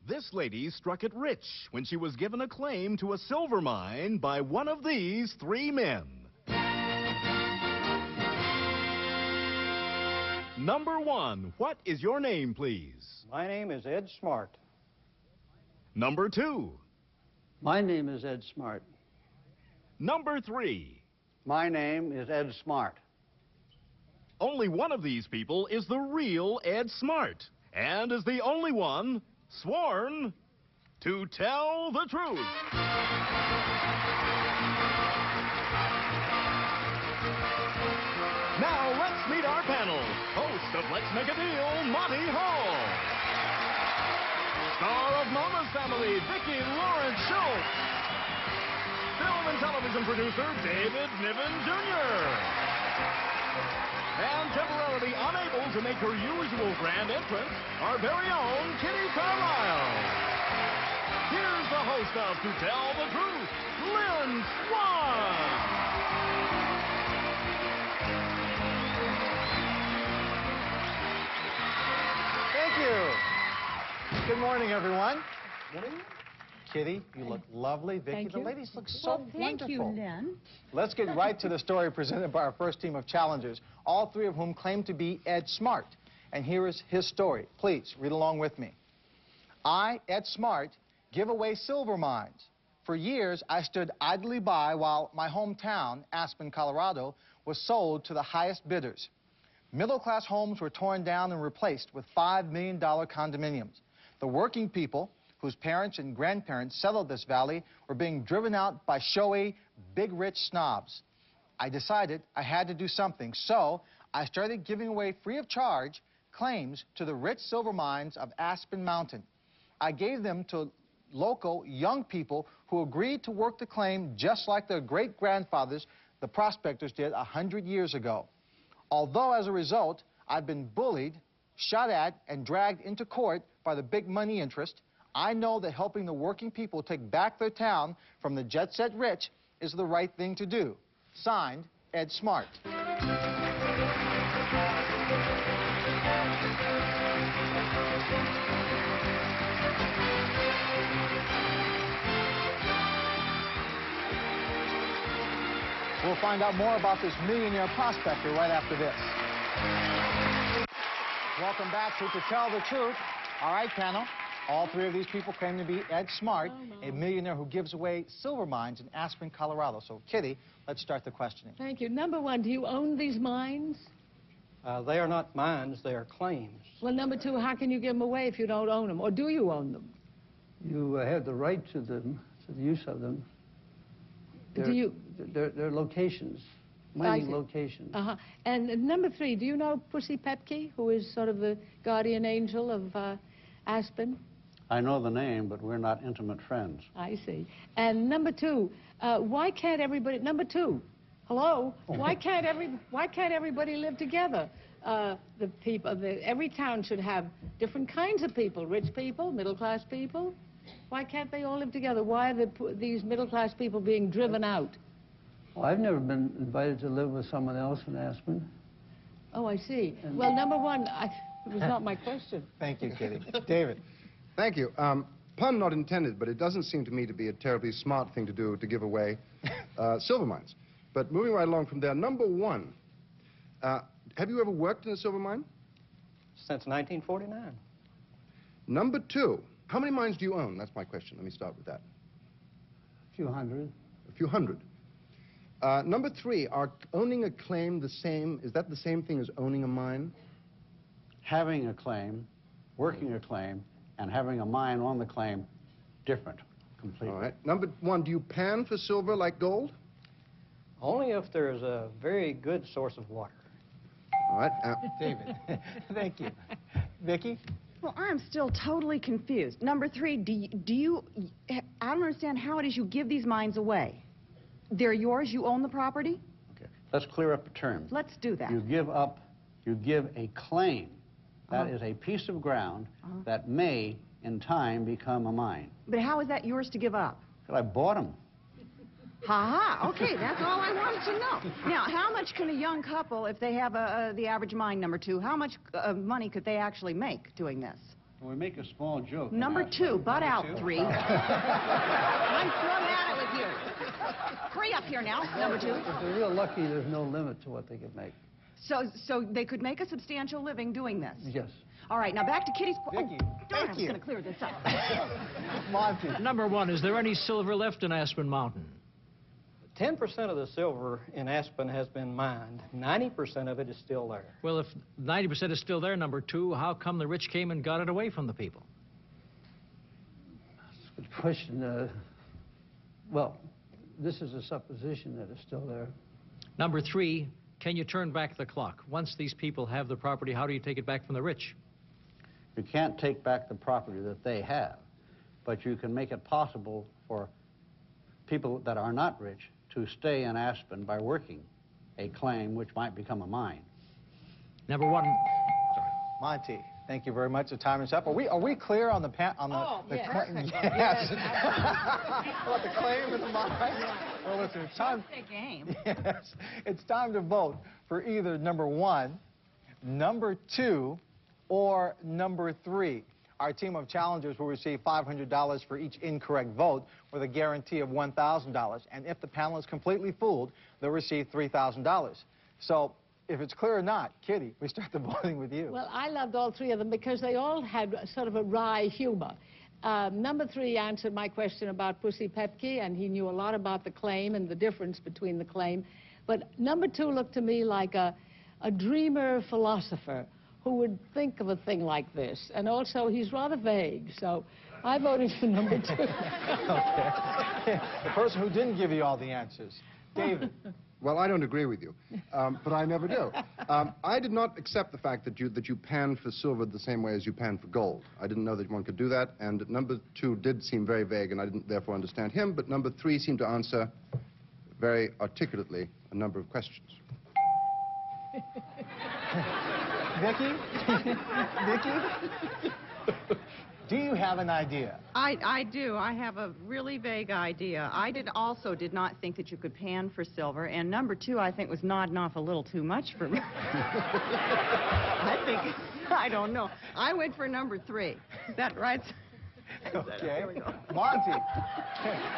This lady struck it rich when she was given a claim to a silver mine by one of these three men. Number one, what is your name, please? My name is Ed Smart. Number two. My name is Ed Smart. Number three. My name is Ed Smart. Only one of these people is the real Ed Smart, and is the only one sworn to tell the truth. Now let's meet our panel. Host of Let's Make a Deal, Monty Hall. Star of Mama's Family, Vicki Lawrence Schultz. Film and television producer, David Niven Jr. And temporarily unable to make her usual grand entrance, our very own Kitty Carlisle. Here's the host of To Tell the Truth, Lynn Swann. Thank you. Good morning, everyone. Kitty, you look lovely. Vicki, the ladies look so wonderful. Thank you, Lynn. Let's get right to the story presented by our first team of challengers, all three of whom claim to be Ed Smart. And here is his story. Please, read along with me. I, Ed Smart, give away silver mines. For years, I stood idly by while my hometown, Aspen, Colorado, was sold to the highest bidders. Middle-class homes were torn down and replaced with $5 million condominiums. The working people, whose parents and grandparents settled this valley, were being driven out by showy, big rich snobs. I decided I had to do something, so I started giving away free of charge claims to the rich silver mines of Aspen Mountain. I gave them to local young people who agreed to work the claim just like their great-grandfathers, the prospectors, did 100 years ago. Although, as a result, I've been bullied, shot at, and dragged into court by the big money interest, I know that helping the working people take back their town from the jet-set rich is the right thing to do. Signed, Ed Smart. We'll find out more about this millionaire prospector right after this. Welcome back to Tell the Truth. All right, panel. All three of these people claim to be Ed Smart, a millionaire who gives away silver mines in Aspen, Colorado. So, Kitty, let's start the questioning. Thank you. Number one, do you own these mines? They are not mines, they are claims. Well, number two, how can you give them away if you don't own them? Or do you own them? You have the right to them, to the use of them. They're locations, mining locations. Uh-huh. And number three, do you know Pussy Pepke, who is sort of the guardian angel of Aspen? I know the name, but we're not intimate friends. I see. And number two, why can't everybody, number two, hello, why can't everybody live together? Every town should have different kinds of people, rich people, middle-class people. Why can't they all live together? Why are these middle-class people being driven out? Well, I've never been invited to live with someone else in Aspen. Oh, I see. Well, number one, it was not my question. Thank you, Kitty. David. Thank you. Pun not intended, but it doesn't seem to me to be a terribly smart thing to do to give away silver mines. But moving right along from there, number one, have you ever worked in a silver mine? Since 1949. Number two, how many mines do you own? That's my question. Let me start with that. A few hundred. A few hundred. Number three, are owning a claim the same, is that the same thing as owning a mine? Having a claim, working a claim, and having a mine on the claim, different completely. All right. Number one, do you pan for silver like gold? Only if there's a very good source of water. All right. David. Thank you. Vicki? Well, I'm still totally confused. Number three, I don't understand how it is you give these mines away. They're yours, you own the property? Okay. Let's clear up the terms. Let's do that. You give a claim. That is a piece of ground that may, in time, become a mine. But how is that yours to give up? But I bought them. Ha-ha, okay, that's all I wanted to know. Now, how much can a young couple, if they have the average mine, number two, how much money could they actually make doing this? We make a small joke. Number 2, butt out, 3. I'm throwing at it with you. Hurry up here now, number 2. If they're real lucky, there's no limit to what they could make. So they could make a substantial living doing this? Yes. All right, now back to Kitty's... Vicki, darn, I thank was you. going to clear this up. Monty. Number 1, is there any silver left in Aspen Mountain? 10% of the silver in Aspen has been mined. 90% of it is still there. Well, if 90% is still there, number 2, how come the rich came and got it away from the people? That's a good question. Well, this is a supposition that it's still there. Number 3, can you turn back the clock? Once these people have the property, how do you take it back from the rich? You can't take back the property that they have, but you can make it possible for people that are not rich to stay in Aspen by working a claim which might become a mine. Number 1, Monty, thank you very much. The time is up. Are we clear on the yes. claim? Yes, About the claim and the mine? Well, listen, it's time. That's a game. Yes, it's time to vote for either number 1, number 2, or number 3. Our team of challengers will receive $500 for each incorrect vote with a guarantee of $1,000. And if the panel is completely fooled, they'll receive $3,000. So if it's clear or not, Kitty, we start the voting with you. Well, I loved all 3 of them because they all had sort of a wry humor. Number 3 answered my question about Pussy Pepke, and he knew a lot about the claim and the difference between the claim. But number 2 looked to me like a dreamer philosopher who would think of a thing like this. And also, he's rather vague, so I voted for number 2. Okay. The person who didn't give you all the answers. David. Well, I don't agree with you, but I never do. I did not accept the fact that you pan for silver the same way as you pan for gold. I didn't know that one could do that, and number 2 did seem very vague, and I didn't therefore understand him, but number 3 seemed to answer very articulately a number of questions. Vicki? Vicki? Do you have an idea? I do. I have a really vague idea. I also did not think that you could pan for silver, and number 2, I think, was nodding off a little too much for me. I don't know. I went for number 3. Is that right? Okay. There we go. Monty,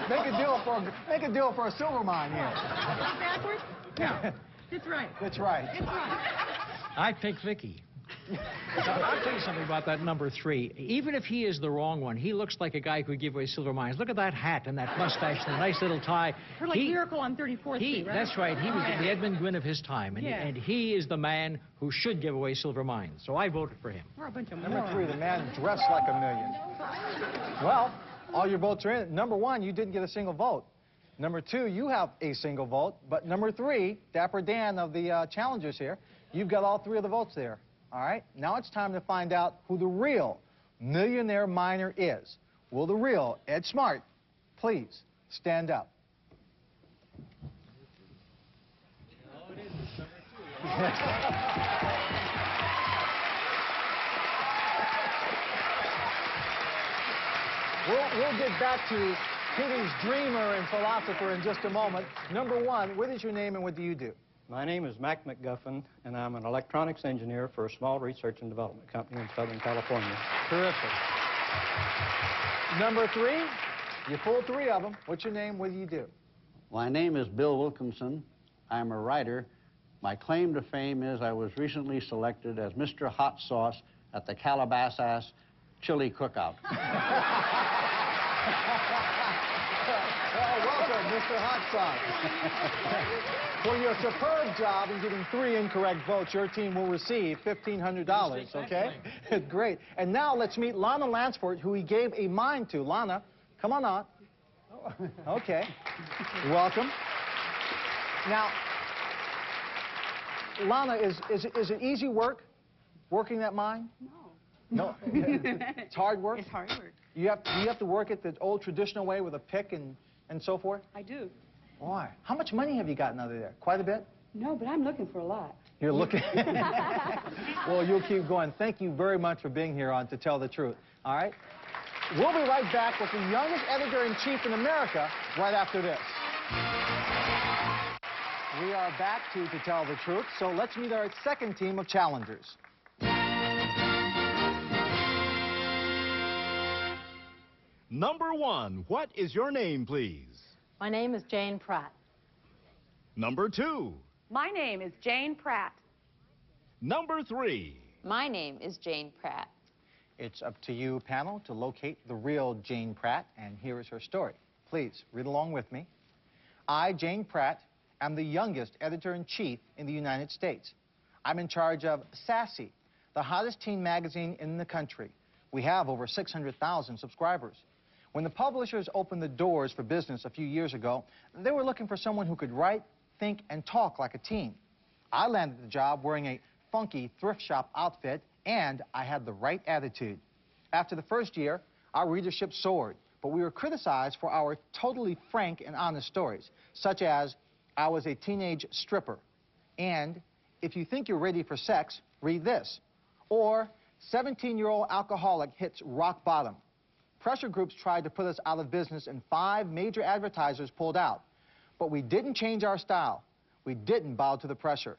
make a deal for a silver mine here. Backwards? No. It's right. That's right. It's right. I picked Vicky. I'll tell you something about that number 3. Even if he is the wrong one, he looks like a guy who could give away silver mines. Look at that hat and that mustache and the nice little tie. We're like Miracle on 34th Street, right? That's right. He was the Edmund Gwynn of his time, and he is the man who should give away silver mines. So I voted for him. We're a bunch of Number morons. 3, the man dressed like a million. Well, all your votes are in. Number 1, you didn't get a single vote. Number 2, you have a single vote. But number 3, Dapper Dan of the challengers here, you've got all 3 of the votes there. All right? Now it's time to find out who the real millionaire miner is. Will the real Ed Smart please stand up? We'll get back to Kitty's dreamer and philosopher in just a moment. Number 1, what is your name and what do you do? My name is Mac McGuffin, and I'm an electronics engineer for a small research and development company in Southern California. Terrific. Number 3, you pulled 3 of them. What's your name? What do you do? My name is Bill Wilkinson. I'm a writer. My claim to fame is I was recently selected as Mr. Hot Sauce at the Calabasas Chili Cookout. Well, welcome, Mr. Hot Sauce. For your superb job in getting 3 incorrect votes, your team will receive $1,500, okay? Great. And now let's meet Lana Lansford, who he gave a mine to. Lana, come on out. Okay. Welcome. Now, Lana, is it easy work, working that mine? No. It's hard work? It's hard work. You have to work it the old traditional way with a pick and so forth? I do. Why? How much money have you gotten out of there? Quite a bit? No, but I'm looking for a lot. You're looking... Well, you'll keep going. Thank you very much for being here on To Tell the Truth. All right? We'll be right back with the youngest editor-in-chief in America right after this. We are back to Tell the Truth, so let's meet our second team of challengers. Number 1, what is your name, please? My name is Jane Pratt. Number 2. My name is Jane Pratt. Number 3. My name is Jane Pratt. It's up to you, panel, to locate the real Jane Pratt, and here is her story. Please, read along with me. I, Jane Pratt, am the youngest editor-in-chief in the United States. I'm in charge of Sassy, the hottest teen magazine in the country. We have over 600,000 subscribers. When the publishers opened the doors for business a few years ago, they were looking for someone who could write, think, and talk like a teen. I landed the job wearing a funky thrift shop outfit, and I had the right attitude. After the first year, our readership soared, but we were criticized for our totally frank and honest stories, such as, I was a teenage stripper, and if you think you're ready for sex, read this, or 17-year-old alcoholic hits rock bottom. Pressure groups tried to put us out of business, and 5 major advertisers pulled out. But we didn't change our style. We didn't bow to the pressure.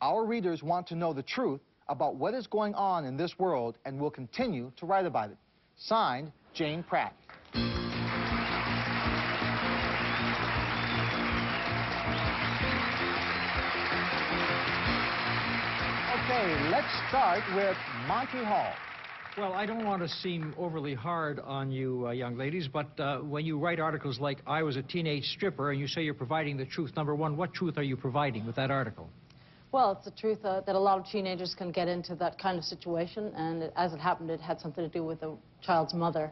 Our readers want to know the truth about what is going on in this world, and we'll continue to write about it. Signed, Jane Pratt. Okay, let's start with Monty Hall. Well, I don't want to seem overly hard on you young ladies, but when you write articles like, I was a teenage stripper, and you say you're providing the truth, number one, what truth are you providing with that article? Well, it's the truth that a lot of teenagers can get into that kind of situation, and as it happened, it had something to do with the child's mother,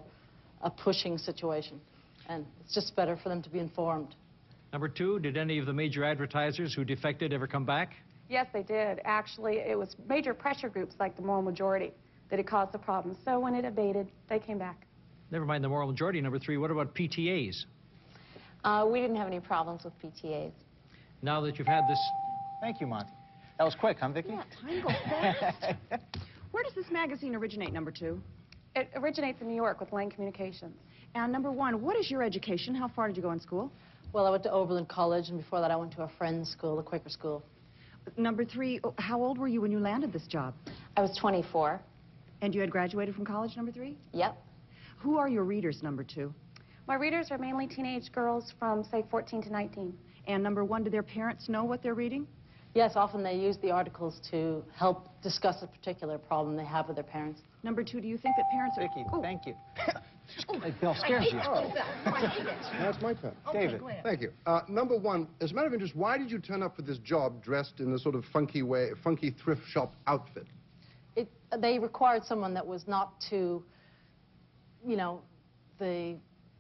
a pushing situation. And it's just better for them to be informed. Number 2, did any of the major advertisers who defected ever come back? Yes, they did. Actually, it was major pressure groups like the moral majority that had caused the problem. So when it abated, they came back. Never mind the moral majority. Number 3, what about PTAs? We didn't have any problems with PTAs. Now that you've had this... Thank you, Monty. That was quick, huh, Vicki? Yeah, time goes fast. Where does this magazine originate, number 2? It originates in New York with Lane Communications. And number 1, what is your education? How far did you go in school? Well, I went to Oberlin College, and before that, I went to a friend's school, a Quaker school. Number 3, how old were you when you landed this job? I was 24. And you had graduated from college, number 3? Yep. Who are your readers, number 2? My readers are mainly teenage girls from, say, 14 to 19. And number 1, do their parents know what they're reading? Yes, often they use the articles to help discuss a particular problem they have with their parents. Number 2, do you think that parents are... Vicki, Oh. thank you. Bill scares you. Oh. That's my pen. David. Thank you. Number 1, as a matter of interest, why did you turn up for this job dressed in a sort of funky way, funky thrift shop outfit? They required someone that was not too, you know, the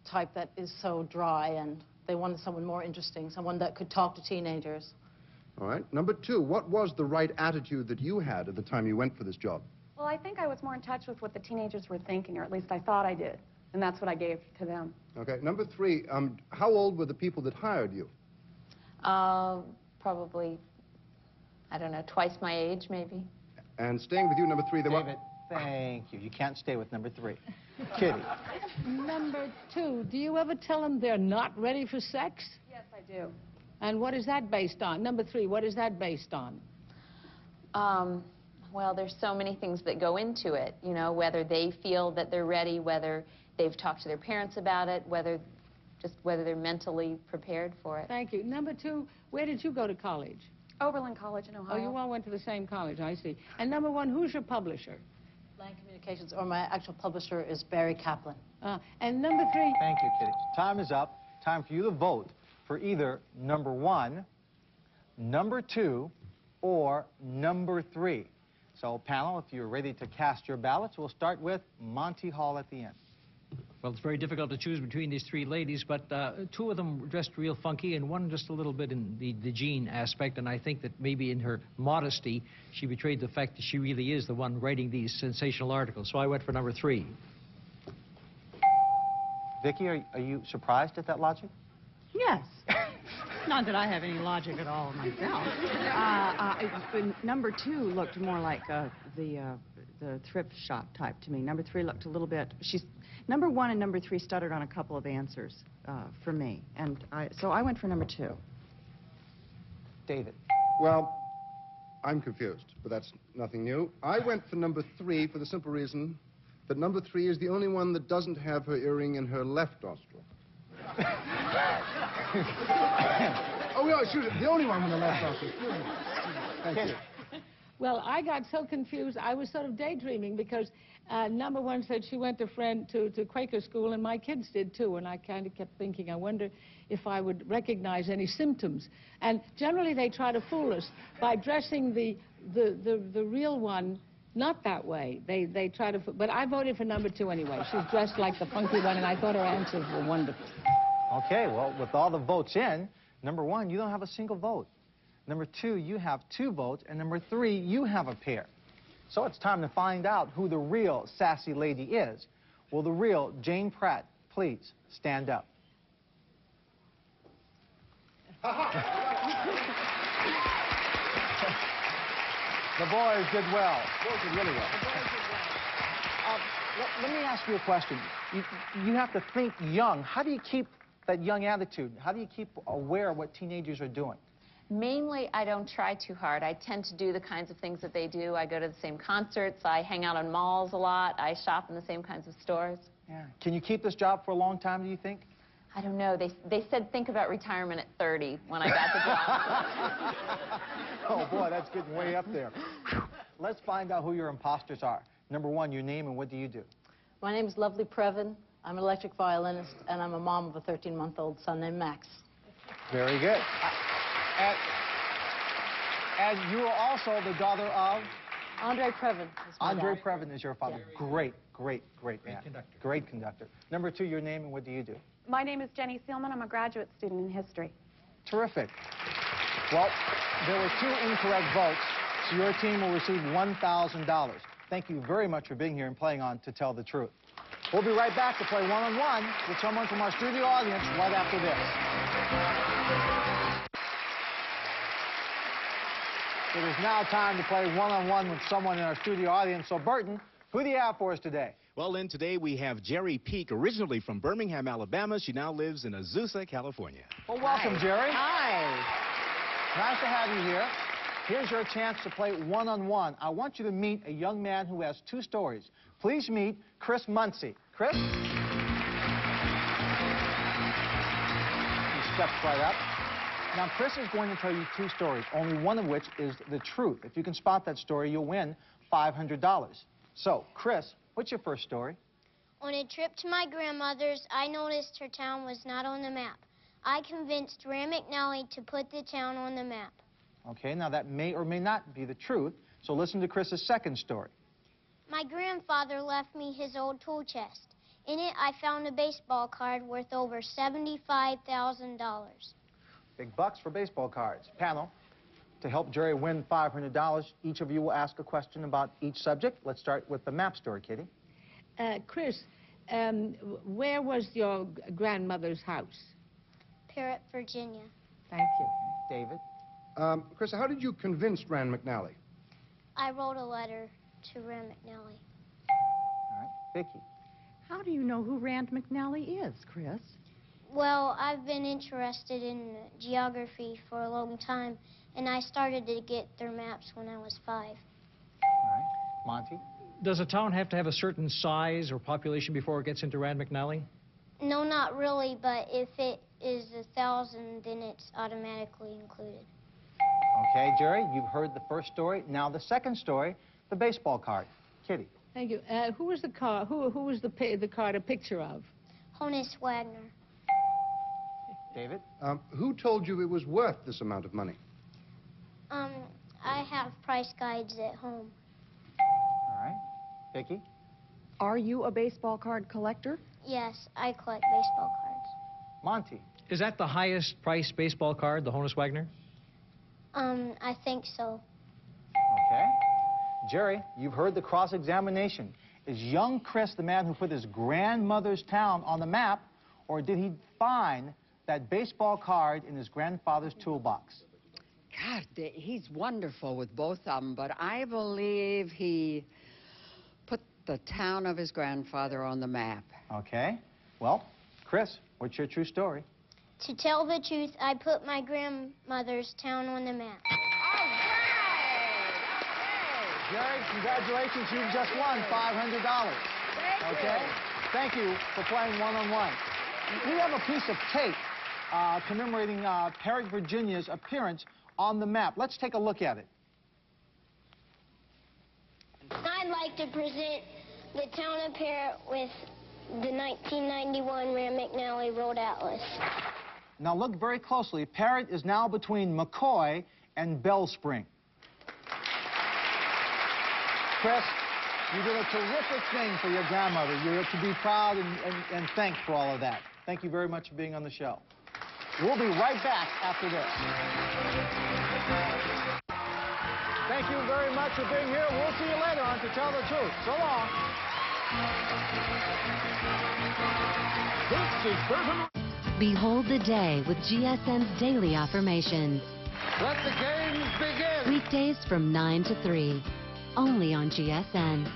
type that is so dry, and they wanted someone more interesting, someone that could talk to teenagers. All right. Number 2, what was the right attitude that you had at the time you went for this job? Well, I think I was more in touch with what the teenagers were thinking, or at least I thought I did. And that's what I gave to them. Okay. Number 3, how old were the people that hired you? Probably, I don't know, twice my age, maybe. And staying with you, number 3, there were... David, thank you. You can't stay with number 3. Kitty. Number 2, do you ever tell them they're not ready for sex? Yes, I do. And what is that based on? Number 3, what is that based on? Well, there's so many things that go into it, you know, whether they feel that they're ready, whether they've talked to their parents about it, whether they're mentally prepared for it. Thank you. Number 2, where did you go to college? Oberlin College in Ohio. Oh, you all went to the same college, I see. And number 1, who's your publisher? Lane Communications, or my actual publisher is Barry Kaplan. And number 3... Thank you, Kitty. Time is up. Time for you to vote for either number 1, number 2, or number 3. So, panel, if you're ready to cast your ballots, we'll start with Monty Hall at the end. Well, it's very difficult to choose between these 3 ladies, but 2 of them dressed real funky, and one just a little bit in the Jean aspect, and I think that maybe in her modesty, she betrayed the fact that she really is the one writing these sensational articles. So I went for number 3. Vicki, are you surprised at that logic? Yes. Not that I have any logic at all myself. Number 2 looked more like the thrift shop type to me. Number 3 looked a little bit... Number 1 and number 3 stuttered on a couple of answers for me, and so I went for number 2. David. Well, I'm confused, but that's nothing new. I went for number 3 for the simple reason but number 3 is the only one that doesn't have her earring in her left nostril. Oh, yeah, shoot it. The only one with the left nostril. Excuse me. Thank you. Well, I got so confused, I was sort of daydreaming because number 1 said she went to Quaker school, and my kids did too, and I kind of kept thinking, I wonder if I would recognize any symptoms. And generally they try to fool us by dressing the real one not that way. They try to, but I voted for number 2 anyway. She's dressed like the funky one, and I thought her answers were wonderful. Okay, well, with all the votes in, number 1, you don't have a single vote. Number 2, you have 2 votes, and number 3, you have a pair. So it's time to find out who the real sassy lady is. Will the real Jane Pratt please stand up? The boys did well. The boys did really well. Let me ask you a question. You have to think young. How do you keep that young attitude? How do you keep aware of what teenagers are doing? Mainly, I don't try too hard. I tend to do the kinds of things that they do. I go to the same concerts. I hang out in malls a lot. I shop in the same kinds of stores. Yeah. Can you keep this job for a long time, do you think? I don't know. They said think about retirement at 30 when I got the job. Oh, boy, that's getting way up there. Let's find out who your imposters are. Number 1, your name and what do you do? My name is Lovely Previn. I'm an electric violinist, and I'm a mom of a 13-month-old son named Max. Very good. And you are also the daughter of? Andre Previn. Andre Previn is your father. Yeah. Great man. Great conductor. Great conductor. Number 2, your name and what do you do? My name is Jenny Seelman. I'm a graduate student in history. Terrific. Well, there were 2 incorrect votes, so your team will receive $1,000. Thank you very much for being here and playing on To Tell the Truth. We'll be right back to play one-on-one with someone from our studio audience right after this. It is now time to play one-on-one with someone in our studio audience. So, Burton, who do you have for us today? Well, Lynn, today we have Jerry Peak, originally from Birmingham, Alabama. She now lives in Azusa, California. Well, welcome, Hi. Jerry. Hi. Nice to have you here. Here's your chance to play one-on-one. I want you to meet a young man who has 2 stories. Please meet Chris Muncie. Chris? He steps right up. Now, Chris is going to tell you 2 stories, only one of which is the truth. If you can spot that story, you'll win $500. So, Chris, what's your first story? On a trip to my grandmother's, I noticed her town was not on the map. I convinced Rand McNally to put the town on the map. Okay, now that may or may not be the truth, so listen to Chris's second story. My grandfather left me his old tool chest. In it, I found a baseball card worth over $75,000. Big bucks for baseball cards. Panel, to help Jerry win $500, each of you will ask a question about each subject. Let's start with the map story, Kitty. Chris, where was your grandmother's house? Parrot, Virginia. Thank you. David. Chris, how did you convince Rand McNally? I wrote a letter to Rand McNally. All right. Vicki. How do you know who Rand McNally is, Chris? Well, I've been interested in geography for a long time, and I started to get their maps when I was 5. All right. Monty. Does a town have to have a certain size or population before it gets into Rand McNally? No, not really, but if it is 1,000, then it's automatically included. Okay, Jerry, you've heard the first story. Now the second story, the baseball card. Kitty. Thank you. Who was the car? Who was the card a picture of? Honus Wagner. David. Who told you it was worth this amount of money? I have price guides at home. All right. Vicki. Are you a baseball card collector? Yes, I collect baseball cards. Monty. Is that the highest priced baseball card, the Honus Wagner? I think so. Okay. Jerry, you've heard the cross-examination. Is young Chris the man who put his grandmother's town on the map, or did he find that baseball card in his grandfather's toolbox? God, he's wonderful with both of them, but I believe he put the town of his grandfather on the map. Okay. Well, Chris, what's your true story? To tell the truth, I put my grandmother's town on the map. Jerry, congratulations. You've just won $500. Okay? Thank you for playing one-on-one. We have a piece of tape commemorating Parrott, Virginia's appearance on the map. Let's take a look at it. I'd like to present the town of Parrott with the 1991 Rand McNally Road Atlas. Now look very closely. Parrott is now between McCoy and Bell Spring. Chris, you did a terrific thing for your grandmother. You're to be proud and thanked for all of that. Thank you very much for being on the show. We'll be right back after this. Thank you very much for being here. We'll see you later on To Tell the Truth. So long. This is Burton. Behold the day with GSN's Daily Affirmations. Let the games begin. Weekdays from 9 to 3. Only on GSN.